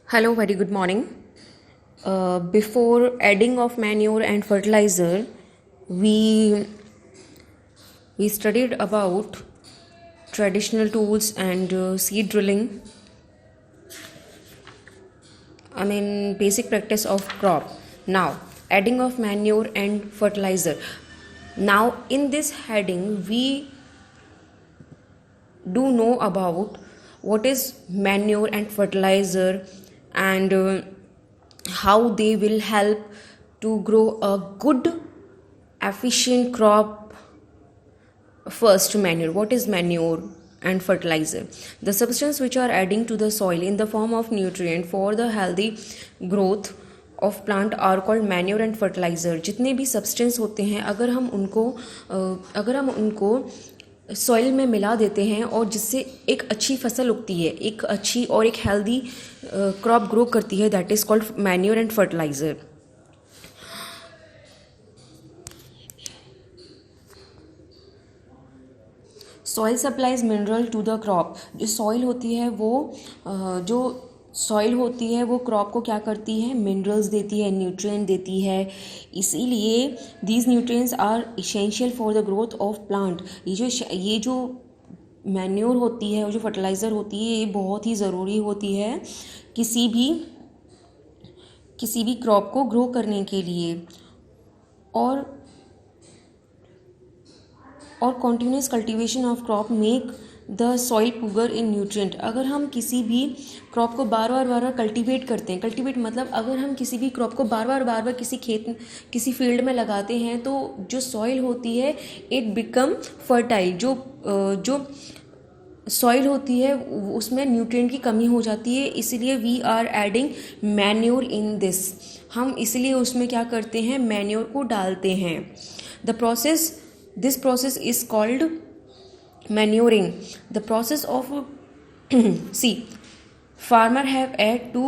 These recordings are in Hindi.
Hello, very good morning. Before adding of manure and fertilizer, we we studied about traditional tools and seed drilling. I mean basic practice of crop. Now, adding of manure and fertilizer. Now, in this heading, we do know about what is manure and fertilizer and how they will help to grow a good efficient crop. First, manure. What is manure and fertilizer? The substance which are adding to the soil in the form of nutrient for the healthy growth of plant are called manure and fertiliser. जितने भी सब्सटेंस होते हैं अगर हम उनको सॉइल में मिला देते हैं और जिससे एक अच्छी फसल उगती है, एक अच्छी और एक हेल्दी क्रॉप ग्रो करती है, that is called manure and fertiliser. Soil supplies mineral to the crop. जो सॉइल होती है वो क्रॉप को क्या करती है? मिनरल्स देती है, न्यूट्रिएंट देती है. इसीलिए these nutrients are essential for the growth of plant. ये जो मैन्योर होती है और जो फर्टिलाइज़र होती है ये बहुत ही ज़रूरी होती है किसी भी क्रॉप को ग्रो करने के लिए. और continuous cultivation of crop make the soil poorer in nutrient. अगर हम किसी भी क्रॉप को बार बार कल्टीवेट करते हैं, कल्टीवेट मतलब अगर हम किसी भी क्रॉप को बार बार किसी फील्ड में लगाते हैं तो जो सॉइल होती है इट बिकम फर्टाइल. जो सॉइल होती है उसमें न्यूट्रिएंट की कमी हो जाती है. इसीलिए we are adding manure in this. हम इसलिए उसमें क्या करते हैं? मैन्योर को डालते हैं. This process is called manuring. The process of see, farmer have add to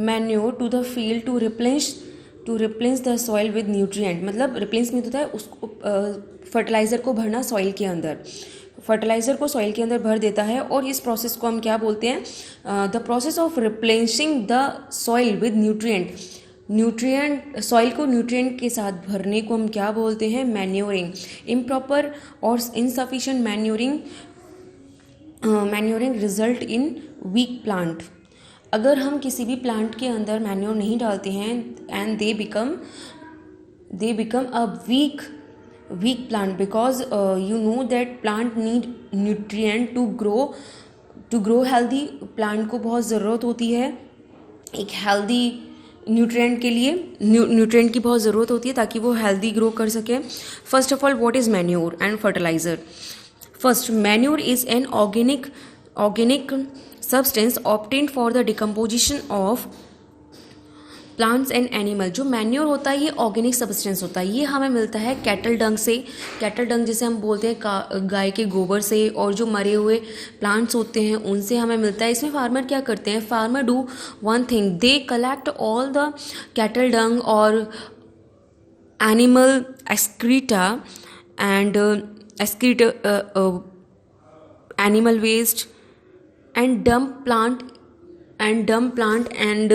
manure to the field to replenish the soil with nutrient. मतलब replenish में होता है उसको फर्टिलाइज़र को भरना सॉइल के अंदर. फर्टिलाइज़र को सॉइल के अंदर भर देता है और इस प्रोसेस को हम क्या बोलते हैं? The process of replenishing the soil with nutrient. Soil को न्यूट्रिएंट के साथ भरने को हम क्या बोलते हैं? मैन्योरिंग. इम्प्रॉपर और insufficient manuring result in weak plant. अगर हम किसी भी प्लांट के अंदर मैन्योर नहीं डालते हैं and they become a weak plant because you know that plant need nutrient to grow healthy. Plant को बहुत ज़रूरत होती है एक हेल्दी न्यूट्रिएंट के लिए. न्यूट्रिएंट की बहुत ज़रूरत होती है ताकि वो हेल्दी ग्रो कर सके. First of all, what is manure and fertiliser? First, manure is an organic substance obtained for the decomposition of plants and animal. जो मैन्योर होता है ये ऑर्गेनिक सब्सटेंस होता है. ये हमें मिलता है कैटल डंग से. कैटल डंग जिसे हम बोलते हैं गाय के गोबर से, और जो मरे हुए प्लांट्स होते हैं उनसे हमें मिलता है. इसमें फार्मर क्या करते हैं? Farmer do one thing, they collect all the cattle dung और animal excreta and animal waste and dump plant and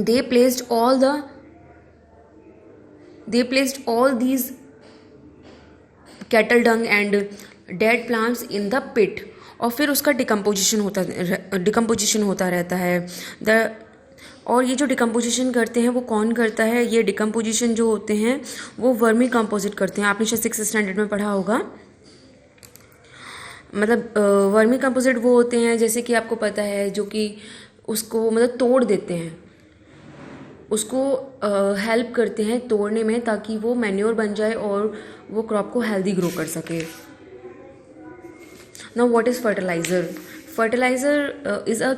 they placed all these cattle dung and dead plants in the pit. और फिर उसका डिकम्पोजिशन होता रहता है. और ये जो डिकम्पोजिशन करते हैं वो कौन करता है? ये डिकम्पोजिशन जो होते हैं वो वर्मी कंपोजिट करते हैं. आपने शायद 6th स्टैंडर्ड में पढ़ा होगा. मतलब वर्मी कंपोजिट वो होते हैं जैसे कि आपको पता है जो कि उसको मतलब तोड़ देते हैं, उसको हेल्प करते हैं तोड़ने में ताकि वो मैन्योर बन जाए और वो क्रॉप को हेल्दी ग्रो कर सके. Now what is fertiliser? Fertiliser is a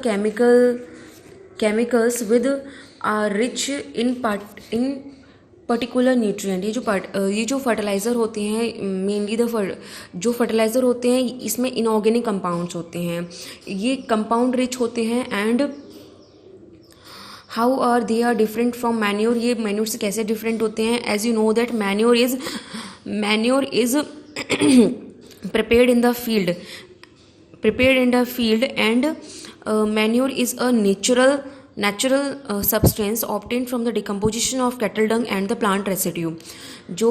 chemicals with are rich in particular nutrient. ये जो फर्टिलाइज़र होते हैं मेनली जो फर्टिलाइज़र होते हैं इसमें इनऑर्गेनिक कंपाउंड्स होते हैं. ये कंपाउंड रिच होते हैं. And how are they are different from manure? ये मैन्योर से कैसे डिफरेंट होते हैं? As you know that manure is prepared in the field, and manure is a natural substance obtained from the decomposition of cattle dung and the plant residue. जो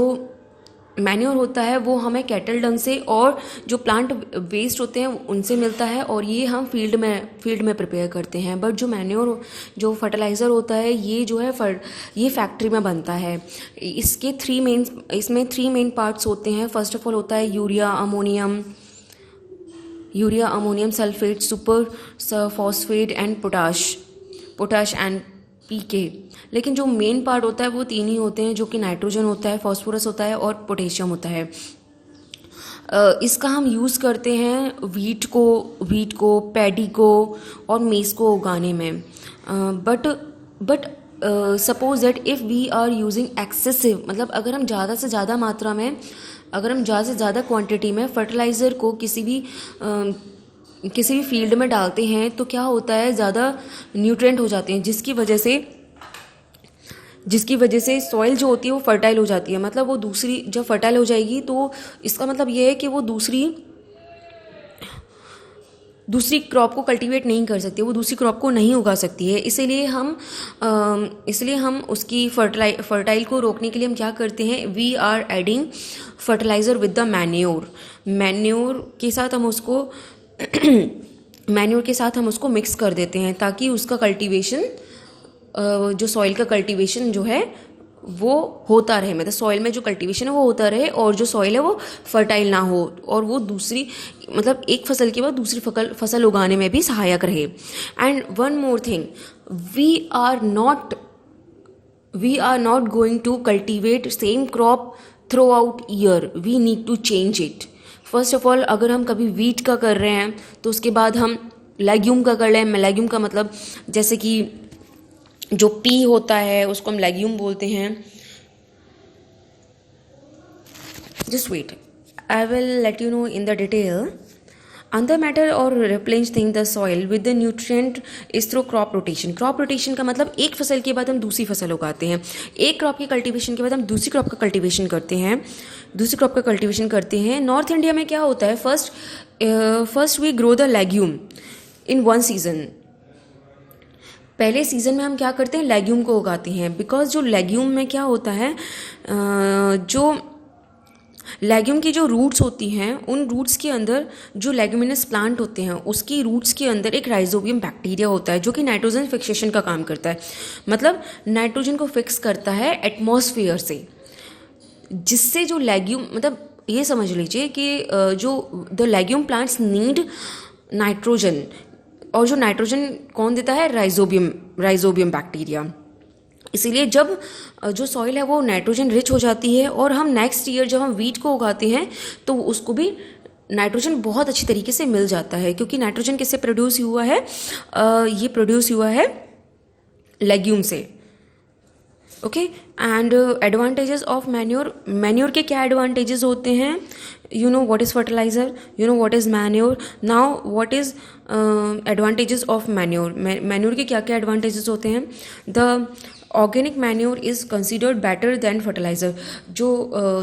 मैन्योर होता है वो हमें कैटल डंग से और जो प्लांट वेस्ट होते हैं उनसे मिलता है, और ये हम फील्ड में प्रिपेयर करते हैं. बट जो मैन्योर, जो फर्टिलाइज़र होता है, ये जो है ये फैक्ट्री में बनता है. इसमें 3 मेन पार्ट्स होते हैं. फर्स्ट ऑफ ऑल होता है urea ammonium sulphate, super phosphate and potash and PK. लेकिन जो मेन पार्ट होता है वो 3 ही होते हैं, जो कि नाइट्रोजन होता है, फास्फोरस होता है और पोटेशियम होता है. इसका हम यूज़ करते हैं वीट को, पैडी को और मेज को उगाने में. But suppose that if we are using excessive, मतलब अगर हम ज़्यादा से ज़्यादा मात्रा में, अगर हम ज़्यादा से ज़्यादा क्वांटिटी में फर्टिलाइज़र को किसी भी फील्ड में डालते हैं तो क्या होता है, ज़्यादा न्यूट्रिएंट हो जाते हैं, जिसकी वजह से सॉइल जो होती है वो फर्टाइल हो जाती है. मतलब वो जब फर्टाइल हो जाएगी तो इसका मतलब ये है कि वो दूसरी क्रॉप को कल्टीवेट नहीं कर सकती, वो दूसरी क्रॉप को नहीं उगा सकती है. इसलिए हम उसकी फर्टाइल को रोकने के लिए हम क्या करते हैं, we are adding fertiliser with the manure के साथ हम उसको मिक्स कर देते हैं, ताकि उसका कल्टीवेशन, जो सॉइल का कल्टीवेशन जो है वो होता रहे. मतलब सॉइल में जो कल्टीवेशन है वो होता रहे, और जो सॉइल है वो फर्टाइल ना हो, और वो एक फसल के बाद दूसरी फसल उगाने में भी सहायक रहे. And one more thing, we are not going to cultivate same crop throughout year. We need to change it. First of all, अगर हम कभी वीट का कर रहे हैं तो उसके बाद हम लेग्यूम का कर रहे हैं. लेग्यूम का मतलब जैसे कि जो पी होता है उसको हम लेग्यूम बोलते हैं. Just wait, I will let you know in the detail. Another matter or replenishing the soil with the nutrient is through crop rotation. Crop rotation का मतलब एक फसल के बाद हम दूसरी फसल उगाते हैं. एक क्रॉप की कल्टीवेशन के बाद हम दूसरी क्रॉप का कल्टीवेशन करते हैं. नॉर्थ इंडिया में क्या होता है, first we grow the legume in one season. पहले सीज़न में हम क्या करते हैं, लेग्यूम को उगाते हैं. बिकॉज जो लेग्यूम में क्या होता है, जो लेग्यूम की जो रूट्स होती हैं, उन रूट्स के अंदर जो लेग्यूमिनस प्लांट होते हैं उसकी रूट्स के अंदर एक राइजोबियम बैक्टीरिया होता है, जो कि नाइट्रोजन फिक्सेशन का काम करता है. मतलब नाइट्रोजन को फिक्स करता है एटमॉस्फेयर से, जिससे जो लेग्यूम, मतलब ये समझ लीजिए कि जो the legume plants need nitrogen, और जो नाइट्रोजन कौन देता है, राइजोबियम बैक्टीरिया. इसीलिए जब जो सॉइल है वो नाइट्रोजन रिच हो जाती है, और हम नेक्स्ट ईयर जब हम वीट को उगाते हैं तो उसको भी नाइट्रोजन बहुत अच्छी तरीके से मिल जाता है. क्योंकि नाइट्रोजन किससे प्रोड्यूस हुआ है, ये प्रोड्यूस हुआ है लेग्यूम से. Okay. And advantages of manure के क्या एडवांटेजेस होते हैं, you know what is fertilizer, you know what is manure. Now what is advantages of manure के क्या क्या advantages होते हैं. The organic manure is considered better than fertilizer. जो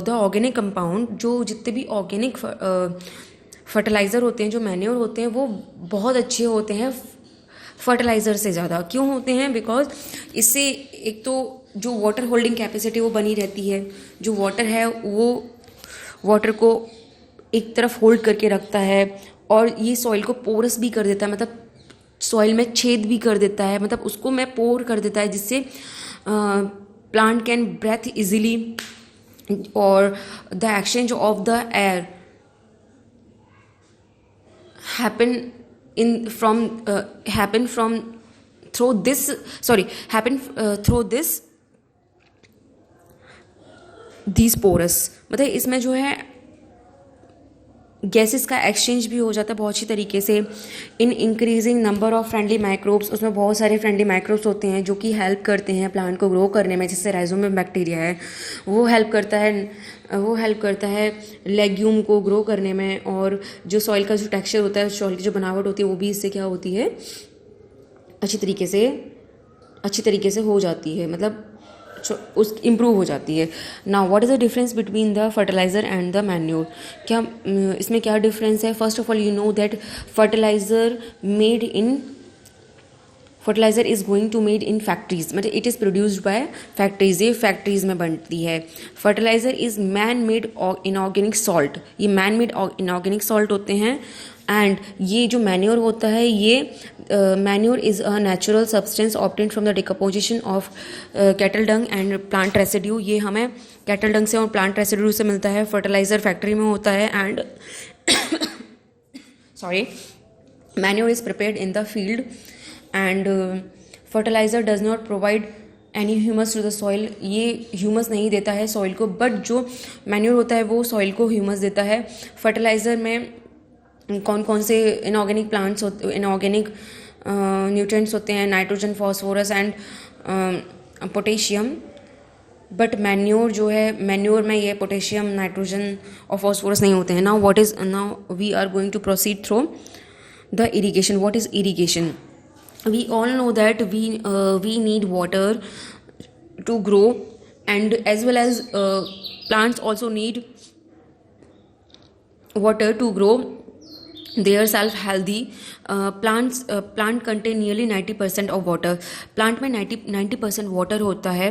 the organic compound, जो जितने भी organic fertilizer होते हैं, जो manure होते हैं, वो बहुत अच्छे होते हैं फर्टिलाइज़र से ज़्यादा. क्यों होते हैं, बिकॉज इससे एक तो जो वाटर होल्डिंग कैपेसिटी वो बनी रहती है. जो वाटर है वो वाटर को एक तरफ होल्ड करके रखता है, और ये सॉइल को पोरस भी कर देता है, मतलब सॉइल में छेद भी कर देता है, मतलब उसको में पोर कर देता है, जिससे प्लांट कैन ब्रेथ इजीली, और the exchange of the air happen through these porous. मतलब इसमें जो है गैसेस का एक्सचेंज भी हो जाता है बहुत अच्छी तरीके से. In increasing number of friendly microbes, उसमें बहुत सारे फ्रेंडली माइक्रोब्स होते हैं जो कि हेल्प करते हैं प्लांट को ग्रो करने में. जिससे राइजोबियम बैक्टीरिया है वो हेल्प करता है लेग्यूम को ग्रो करने में. और जो सॉइल का जो टेक्सचर होता है, सॉइल की जो बनावट होती है, वो भी इससे क्या होती है, अच्छी तरीके से हो जाती है. मतलब उस इम्प्रूव हो जाती है. Now what is the difference between the fertiliser and the manure. क्या इसमें क्या डिफरेंस है? First of all you know that fertiliser is going to made in factories, मतलब it is produced by factories, ये फैक्ट्रीज में बनती है. Fertiliser is man made inorganic salt, ये मैन मेड इनऑर्गेनिक सॉल्ट होते हैं. एंड ये जो मैन्योर होता है, ये manure is a natural substance obtained from the decomposition of cattle Dang and plant residue. ये हमें कैटल डंग से और प्लांट रेसिड्यू से मिलता है. फर्टिलाइज़र फैक्ट्री में होता है. And sorry, manure is prepared in the field. And fertiliser does not provide any humus to the soil, ये ह्यूमस नहीं देता है सॉइल को, बट जो मैन्योर होता है वो सॉइल को ह्यूमस देता है. फर्टिलाइज़र में कौन कौन से इनऑर्गेनिक न्यूट्रिएंट्स होते हैं? Nitrogen, phosphorus and potassium. But manure जो है, मैन्योर में ये पोटेशियम, नाइट्रोजन और फॉस्फोरस नहीं होते हैं. Now we are going to proceed through the irrigation. What is irrigation? We all know that we need water to grow, and as well as plants also need water to grow their self healthy. Plant contain nearly 90% of water. Plant में 90% water होता है.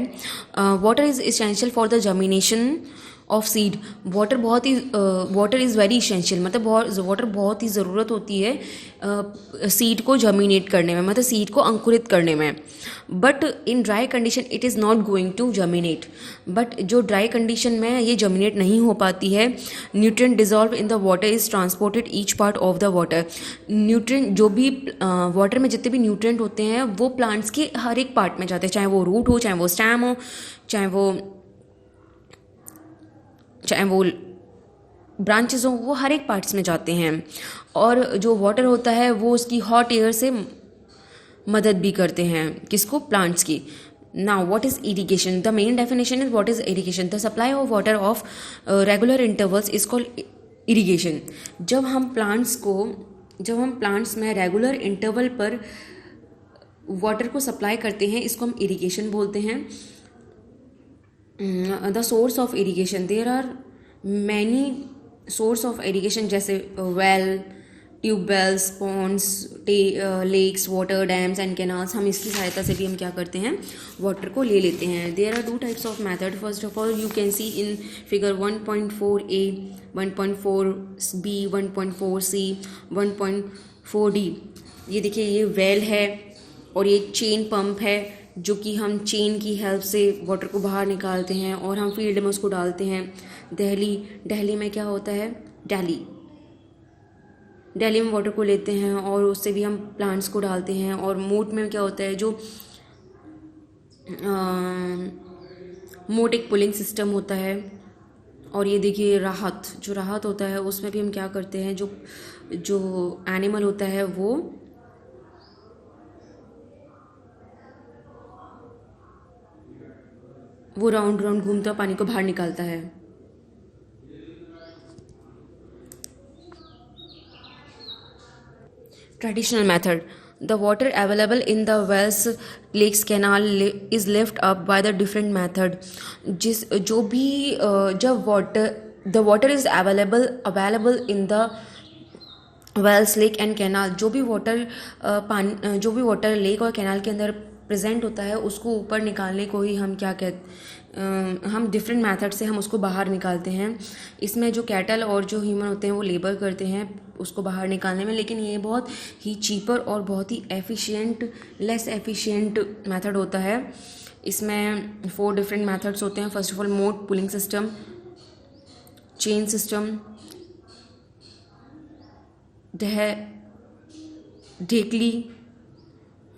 Water is essential for the germination of seed. Water is very essential, मतलब वाटर बहुत ही ज़रूरत होती है सीड को जर्मिनेट करने में, मतलब सीड को अंकुरित करने में. But in dry condition it is not going to germinate. But जो ड्राई कंडीशन में ये जर्मिनेट नहीं हो पाती है, nutrient dissolve in the water is transported each part of the water. Nutrient जो भी वाटर में जितने भी न्यूट्रिएंट होते हैं वो प्लांट्स के हर एक पार्ट में जाते हैं, चाहे वो रूट हो, चाहे वो स्टेम हो, चाहे वो ब्रांचेस हो, वो हर एक पार्ट्स में जाते हैं. और जो वाटर होता है वो उसकी हॉट एयर से मदद भी करते हैं, किसको? प्लांट्स की. Now what is irrigation? The main definition is what is irrigation? The supply of water of regular intervals is called irrigation. जब हम प्लांट्स में रेगुलर इंटरवल पर वाटर को सप्लाई करते हैं, इसको हम इरीगेशन बोलते हैं. The source of irrigation, there are many source of irrigation, जैसे well, tubewells, ponds, lakes, water dams and canals. हम इसकी सहायता से भी हम क्या करते हैं? वाटर को ले लेते हैं. There are 2 types of method. First of all you can see in figure 1.4a, 1.4b, 1.4c, 1.4d. ये देखिए, ये वेल है और ये चेन पंप है, जो कि हम चेन की हेल्प से वाटर को बाहर निकालते हैं और हम फील्ड में उसको डालते हैं. दिल्ली में क्या होता है? दिल्ली में वाटर को लेते हैं और उससे भी हम प्लांट्स को डालते हैं. और मोट में क्या होता है? जो मोट एक पुलिंग सिस्टम होता है. और ये देखिए राहत होता है, उसमें भी हम क्या करते हैं? जो एनिमल होता है वो राउंड घूमता पानी को बाहर निकालता है. Traditional method. The water available in the wells, lakes, canal is lift up by the different method. जब water is available in the wells, lake and canal, जो भी वाटर लेक और कैनाल के अंदर प्रेजेंट होता है, उसको ऊपर निकालने को ही हम क्या हम डिफरेंट मेथड से हम उसको बाहर निकालते हैं. इसमें जो कैटल और जो ह्यूमन होते हैं वो लेबर करते हैं उसको बाहर निकालने में, लेकिन ये बहुत ही चीपर और बहुत ही लेस एफिशिएंट मेथड होता है. इसमें 4 डिफरेंट मेथड्स होते हैं. First of all moat pulling system, chain system, dhekli,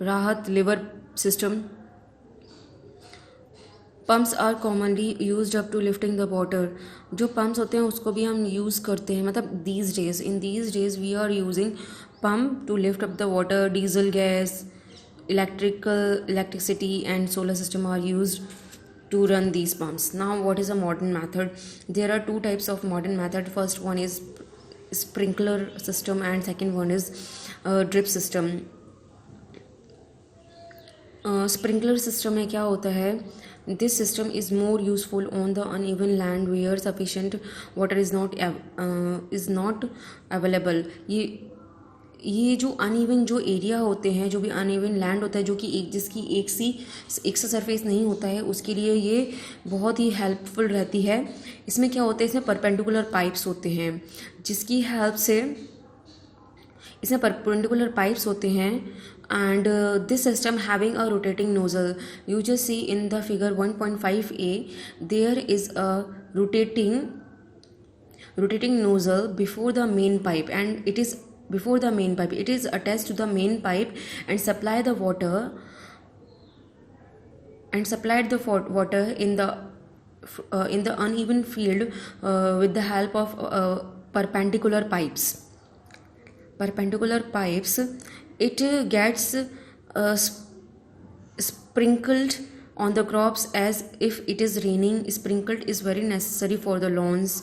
rahat, lever system. Pumps are commonly used up to lifting the water. जो पम्प्स होते हैं उसको भी हम यूज़ करते हैं, मतलब in these days we are using pump to lift up the water. Diesel, gas, electricity and solar system are used to run these pumps. Now what is a modern method? There are 2 types of modern method. First one is sprinkler system and second one is drip system. Sprinkler system में क्या होता है? This system is more useful on the uneven land where sufficient water is not available. ये जो अनइवन जो एरिया होते हैं, जो भी अनइवन लैंड होता है, जो कि जिसकी एक सा सरफेस नहीं होता है, उसके लिए ये बहुत ही हेल्पफुल रहती है. इसमें क्या होता है, इसमें परपेंडिकुलर पाइप्स होते हैं, जिसकी हेल्प से इसमें परपेंडिकुलर पाइप्स होते हैं. And this system having a rotating nozzle. You just see in the figure 1.5a there is a rotating nozzle before the main pipe, and it is attached to the main pipe and supplied the water in the uneven field with the help of perpendicular pipes. It gets sprinkled on the crops as if it is raining. Sprinkled is very necessary for the lawns,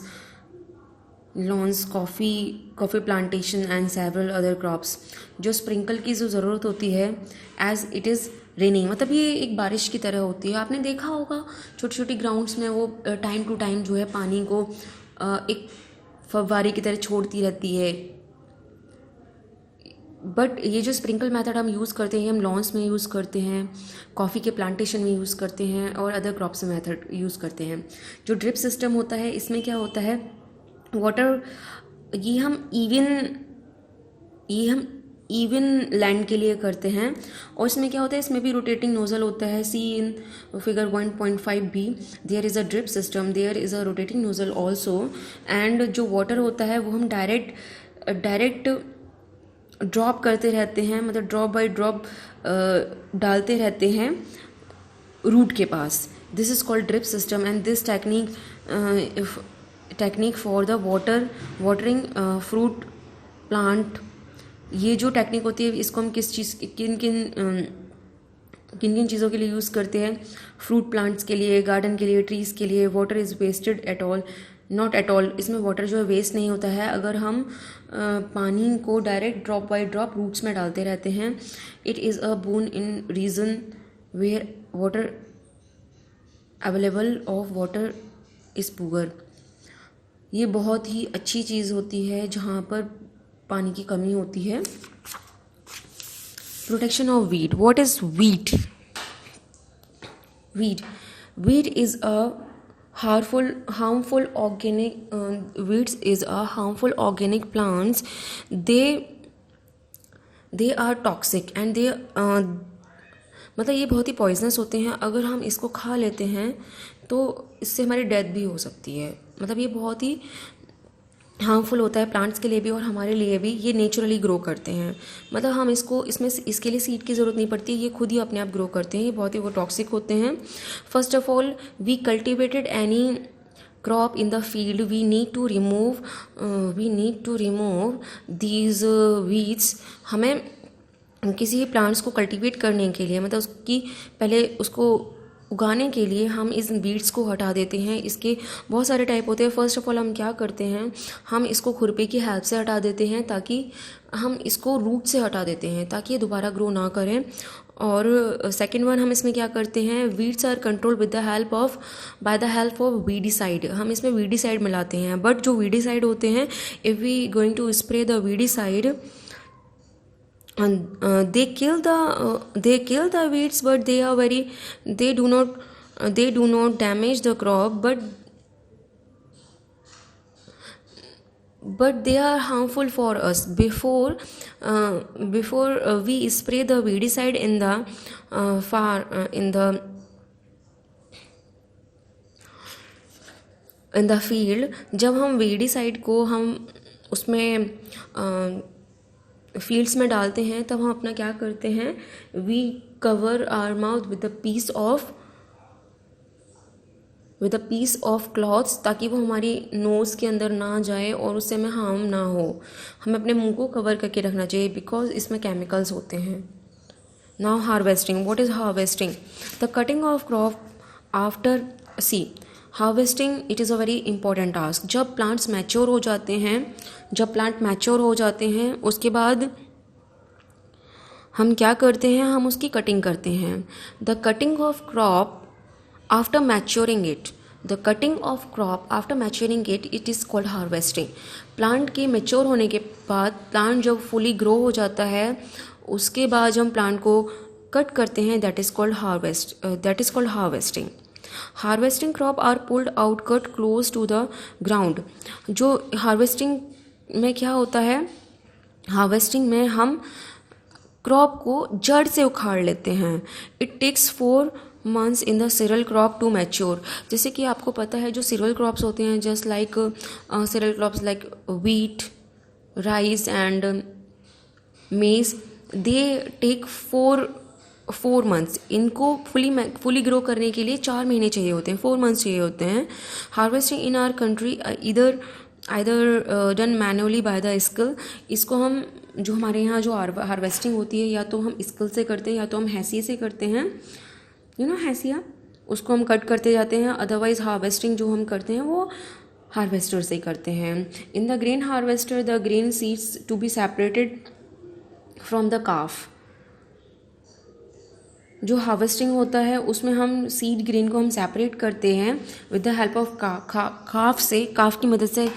coffee plantation and several other crops. जो स्प्रिंकल की जो ज़रूरत होती है एज इट इज़ रेनिंग, मतलब ये एक बारिश की तरह होती है. आपने देखा होगा छोटी छोटी ग्राउंड्स में वो टाइम टू टाइम जो है पानी को एक फव्वारे की तरह छोड़ती रहती है. बट ये जो स्प्रिंकल मेथड हम यूज़ करते हैं, हम लॉन्स में यूज़ करते हैं, कॉफ़ी के प्लांटेशन में यूज़ करते हैं और अदर क्रॉप्स में मेथड यूज़ करते हैं. जो ड्रिप सिस्टम होता है, इसमें क्या होता है, वाटर ये हम इवन लैंड के लिए करते हैं. और इसमें क्या होता है, इसमें भी रोटेटिंग नोजल होता है. See in figure 1.5b there is a drip system, there is a rotating nozzle also. And जो वाटर होता है वो हम डायरेक्ट ड्रॉप करते रहते हैं, मतलब ड्रॉप बाय ड्रॉप डालते रहते हैं रूट के पास. This is called drip system. And this technique for the watering fruit plant. ये जो टेक्निक होती है, इसको हम किन किन चीज़ों के लिए यूज़ करते हैं, फ्रूट प्लांट्स के लिए, गार्डन के लिए, ट्रीज़ के लिए. Water is wasted at all, not at all. इसमें वाटर जो है वेस्ट नहीं होता है अगर हम पानी को direct drop by drop roots में डालते रहते हैं. It is a boon in region where water available of water is poor. ये बहुत ही अच्छी चीज़ होती है जहाँ पर पानी की कमी होती है. Protection of weed. What is weed? Weed is a harmful organic plants. they are toxic and they मतलब ये बहुत ही पॉइजनस होते हैं. अगर हम इसको खा लेते हैं तो इससे हमारी डेथ भी हो सकती है. मतलब ये बहुत ही हार्मफुल होता है प्लांट्स के लिए भी और हमारे लिए भी. ये नेचुरली ग्रो करते हैं, मतलब हम इसके लिए सीड की ज़रूरत नहीं पड़ती, ये खुद ही अपने आप ग्रो करते हैं. ये बहुत ही वो टॉक्सिक होते हैं. First of all, we cultivated any crop in the field, we need to remove these weeds. हमें किसी प्लांट्स को कल्टीवेट करने के लिए, मतलब उसको उगाने के लिए हम इस बीड्स को हटा देते हैं. इसके बहुत सारे टाइप होते हैं. फर्स्ट ऑफ ऑल हम क्या करते हैं, हम इसको खुरपे की हेल्प से हटा देते हैं, ताकि हम इसको रूट से हटा देते हैं ताकि ये दोबारा ग्रो ना करें. और सेकेंड वन, हम इसमें क्या करते हैं, weeds are control by the help of weedicide. हम इसमें वीडीसाइड मिलाते हैं. बट जो वीडीसाइड होते हैं, if we going to spray the weedicide, they kill the weeds, but they do not damage the crop, but they are harmful for us. Before we spray the weedicide in the field, जब हम weedicide को हम उसमें फील्ड्स में डालते हैं, तब हम अपना क्या करते हैं, we cover our mouth with a piece of cloths, ताकि वो हमारी नोज़ के अंदर ना जाए और उससे हमें हार्म ना हो. हमें अपने मुंह को कवर करके रखना चाहिए, बिकॉज इसमें केमिकल्स होते हैं. Now harvesting. What is harvesting? The cutting of crop after harvesting. It is a very important task. जब प्लांट मैच्योर हो जाते हैं, उसके बाद हम क्या करते हैं, हम उसकी कटिंग करते हैं. The cutting of crop After maturing it, the cutting of crop after maturing it is called harvesting. Plant के मेच्योर होने के बाद, प्लांट जब फुली ग्रो हो जाता है, उसके बाद जब हम प्लांट को कट करते हैं, that is called harvesting. Harvesting crop are pulled out cut close to the ground. जो हार्वेस्टिंग में क्या होता है, हार्वेस्टिंग में हम क्रॉप को जड़ से उखाड़ लेते हैं. It takes 4 months in the cereal crop to mature. जैसे कि आपको पता है जो cereal crops होते हैं, just like cereal crops like wheat, rice and maize, they take 4 months. इनको फुली ग्रो करने के लिए 4 महीने चाहिए होते हैं, 4 months चाहिए होते हैं. Harvesting in our country either done manually by the skill. इसको हम जो हमारे यहाँ जो हार्वेस्टिंग होती है, या तो हम स्किल से करते हैं या तो हम हैसिए से करते हैं. हैसिया, उसको हम कट करते जाते हैं. अदरवाइज हार्वेस्टिंग जो हम करते हैं वो हार्वेस्टर से करते हैं. In the grain harvester the grain seeds to be separated from the chaff. जो हार्वेस्टिंग होता है उसमें हम सीड ग्रेन को हम सेपरेट करते हैं विद द हेल्प ऑफ काफ की मदद से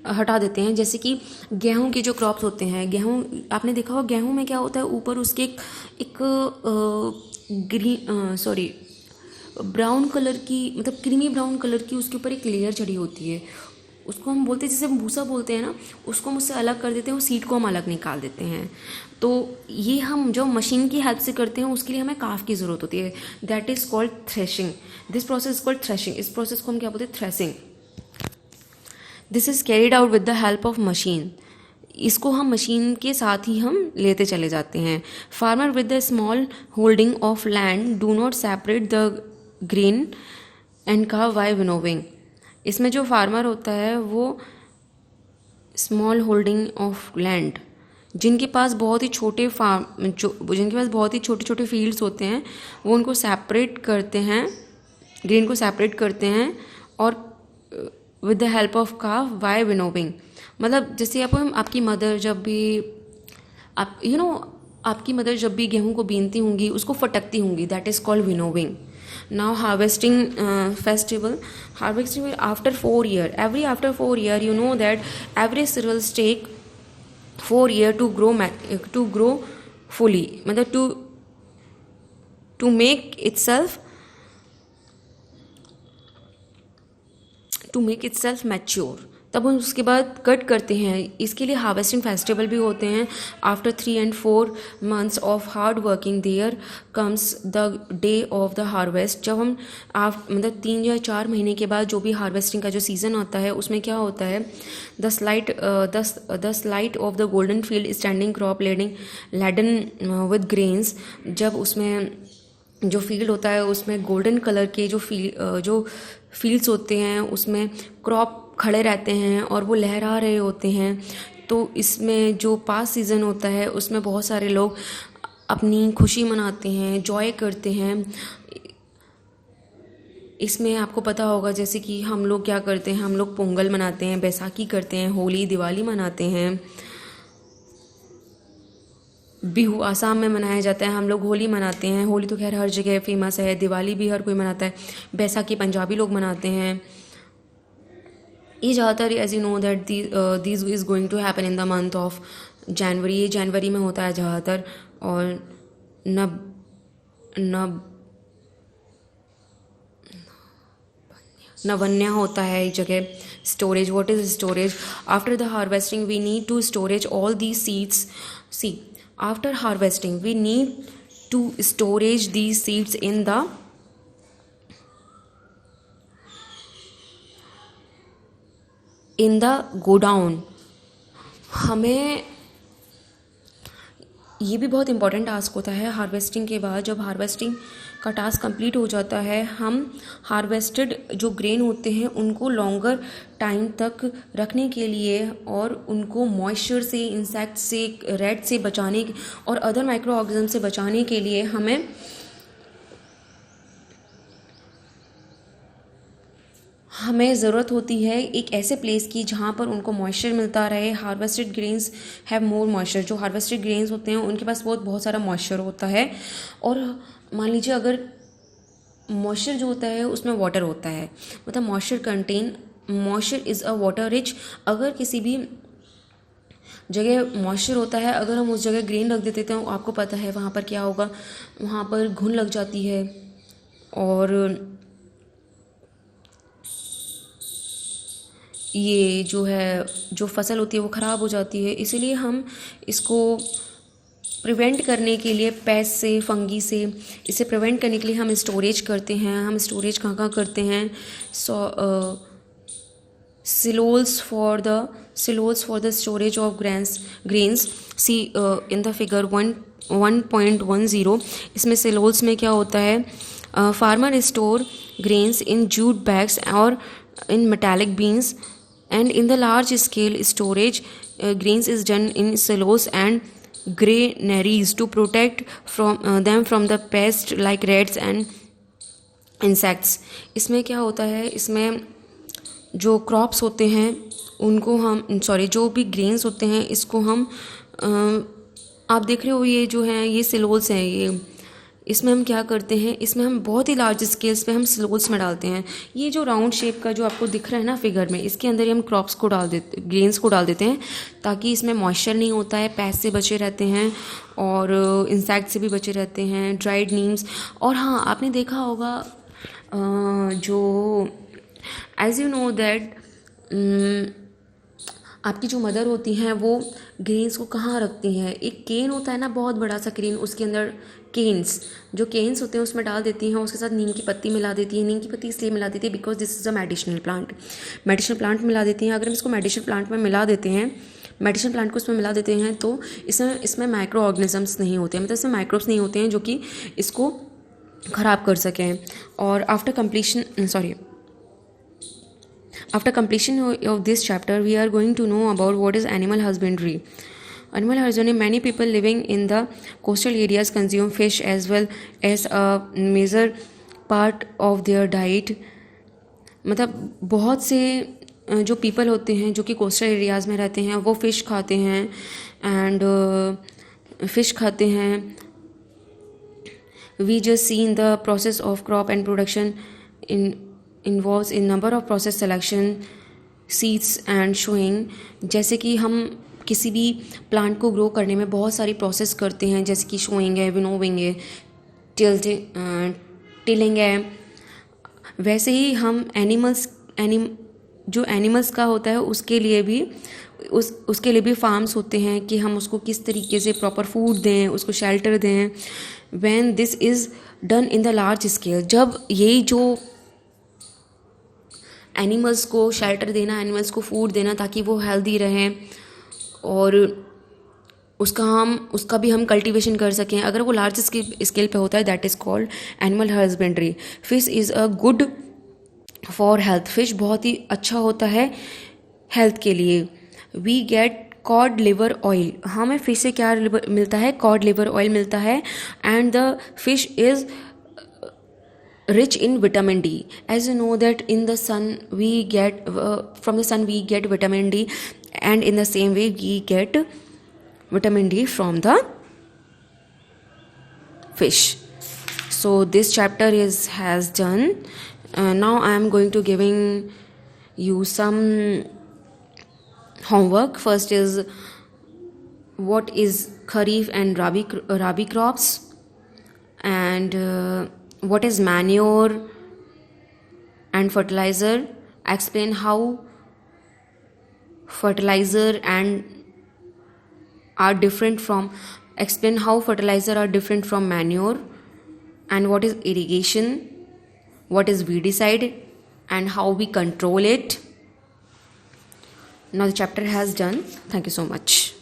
हटा देते हैं. जैसे कि गेहूं के जो क्रॉप्स होते हैं, गेहूं आपने देखा होगा, गेहूं में क्या होता है, ऊपर उसके एक ब्राउन कलर की, मतलब क्रीमी ब्राउन कलर की उसके ऊपर एक लेयर चढ़ी होती है. उसको हम बोलते हैं, जैसे हम भूसा बोलते हैं ना, उसको हम उससे अलग कर देते हैं, वो सीड को हम अलग निकाल देते हैं. तो ये हम जो मशीन की हेल्प से करते हैं उसके लिए हमें काफ की ज़रूरत होती है. That is called threshing. This process is called threshing. इस प्रोसेस को हम क्या बोलते हैं, threshing. This is carried out with the help of machine. इसको हम मशीन के साथ ही हम लेते चले जाते हैं. Farmer with the small holding of land do not separate the grain and chaff by winnowing. इसमें जो फार्मर होता है वो स्मॉल होल्डिंग ऑफ लैंड, जिनके पास बहुत ही छोटे छोटे फील्ड्स होते हैं, वो उनको सेपरेट करते हैं, ग्रेन को सेपरेट करते हैं, और with the help of chaff by winnowing. मतलब जैसे आपकी मदर जब भी गेहूं को बीनती होंगी, उसको फटकती होंगी, that is called winnowing. Now harvesting festival. Harvesting after 4 years. After 4 years, you know that every cereals take 4 years to grow fully. मतलब to make itself mature. तब हम उसके बाद कट करते हैं. इसके लिए हार्वेस्टिंग फेस्टिवल भी होते हैं. After 3 and 4 months of hard working there comes the day of the harvest. जब हम मतलब 3 या 4 महीने के बाद जो भी हार्वेस्टिंग का जो सीज़न आता है, उसमें क्या होता है, the slight of the golden field standing crop laden with grains. जब उसमें जो फील्ड होता है उसमें गोल्डन कलर के जो फील्ड्स होते हैं, उसमें क्रॉप खड़े रहते हैं और वो लहरा रहे होते हैं. तो इसमें जो पास सीज़न होता है उसमें बहुत सारे लोग अपनी खुशी मनाते हैं, जॉय करते हैं. इसमें आपको पता होगा, जैसे कि हम लोग क्या करते हैं, हम लोग पोंगल मनाते हैं, बैसाखी करते हैं, होली दिवाली मनाते हैं. बिहू आसाम में मनाया जाता है, हम लोग होली मनाते हैं. होली तो खैर हर जगह फेमस है. दिवाली भी हर कोई मनाता है. बैसाखी पंजाबी लोग मनाते हैं. ये ज़्यादातर, as you know that this is going to happen in the month of January. ये जनवरी में होता है ज़्यादातर. और नवन्या होता है एक जगह. Storage. What is storage? After the harvesting we need to storage all the seeds. See, after harvesting we need to storage the seeds in the godown. हमें ये भी बहुत इंपॉर्टेंट टास्क होता है हार्वेस्टिंग के बाद. जब हार्वेस्टिंग का टास्क कंप्लीट हो जाता है, हम हार्वेस्टेड जो ग्रेन होते हैं उनको लॉन्गर टाइम तक रखने के लिए और उनको मॉइस्चर से, इंसेक्ट से, रेड से बचाने और अदर माइक्रो ऑर्गेनिज्म से बचाने के लिए हमें ज़रूरत होती है एक ऐसे प्लेस की जहाँ पर उनको मॉइस्चर मिलता रहे. Harvested grains have more moisture. जो हार्वेस्टेड ग्रेन्स होते हैं उनके पास बहुत सारा मॉइस्चर होता है. और मान लीजिए अगर मॉइस्चर जो होता है उसमें वाटर होता है, मतलब moisture is a water rich. अगर किसी भी जगह मॉइस्चर होता है, अगर हम उस जगह ग्रेन रख देते हैं तो आपको पता है वहाँ पर क्या होगा, वहाँ पर घुन लग जाती है और ये जो फसल होती है वो ख़राब हो जाती है। इसीलिए हम इसको प्रिवेंट करने के लिए, पेस्ट से, फंगी से, इसे प्रिवेंट करने के लिए हम स्टोरेज करते हैं। हम स्टोरेज कहाँ करते हैं? Silos for the storage of grains. See in the figure 1.10, इसमें सिलोल्स में क्या होता है? Farmer store grains in jute bags और in metallic beans, and in the large scale storage grains is done in silos and granaries to protect them from the pests like rats and insects। इसमें क्या होता है? इसमें जो क्रॉप्स होते हैं उनको जो भी ग्रेन्स होते हैं इसको हम आप देख रहे हो ये जो हैं ये सिलोल्स हैं। ये इसमें हम क्या करते हैं? इसमें हम बहुत ही लार्ज स्केल्स पे हम सिलोल्स में डालते हैं। ये जो राउंड शेप का जो आपको दिख रहा है ना फिगर में, इसके अंदर ही हम ग्रेन्स को डाल देते हैं ताकि इसमें मॉइस्चर नहीं होता है, पेस्ट से बचे रहते हैं और इंसेक्ट से भी बचे रहते हैं, ड्राइड नीम्स। और हाँ, आपने देखा होगा जो एज यू नो दैट आपकी जो मदर होती हैं वो ग्रेन्स को कहाँ रखती हैं? एक केन होता है ना, बहुत बड़ा सा केन, उसके अंदर जो केन्स होते हैं उसमें डाल देती हैं, उसके साथ नीम की पत्ती मिला देती है। नीम की पत्ती इसलिए मिला देती है because this is a medicinal plant मिला देती हैं। अगर हम इसको मेडिसिनल प्लांट में मिला देते हैं, मेडिसिनल प्लांट को इसमें मिला देते हैं तो इसमें माइक्रो ऑर्गेनिजम्स नहीं होते हैं, मतलब इसमें माइक्रोब्स नहीं होते हैं जो कि इसको ख़राब कर सकें। और after completion of this chapter, we are going to know about what is animal husbandry. Many people living in the coastal areas consume fish as well as a major part of their diet। मतलब बहुत से जो पीपल होते हैं जो कि कोस्टल एरियाज़ में रहते हैं वो फ़िश खाते हैं We just seen the process of crop and production involves in number of process selection, seeds and showing। जैसे कि हम किसी भी प्लांट को ग्रो करने में बहुत सारी प्रोसेस करते हैं, जैसे कि शोइंग है, विनोविंग है, टिलिंग है। वैसे ही हम जो एनिमल्स का होता है उसके लिए भी फार्म्स होते हैं कि हम उसको किस तरीके से प्रॉपर फूड दें, उसको शेल्टर दें। When this is done in the large scale, जब यही जो एनिमल्स को शेल्टर देना, एनिमल्स को फूड देना ताकि वो हेल्दी रहें और उसका भी हम कल्टीवेशन कर सकें, अगर वो लार्ज स्केल पे होता है, that is called animal husbandry. Fish is a good for health. Fish बहुत ही अच्छा होता है हेल्थ के लिए। We get cod liver oil. हमें फिश से क्या मिलता है? कॉड लिवर ऑयल मिलता है। And the fish is rich in vitamin D. As you know that in the sun we get from the sun we get vitamin D, and in the same way we get vitamin D from the fish. So this chapter has done. Now I am going to giving you some homework. First is what is Kharif and Rabi crops, and what is manure and fertilizer. Explain how fertilizer are different from manure, and what is irrigation, what is weedicide, and how we control it. Now the chapter has done. Thank you so much.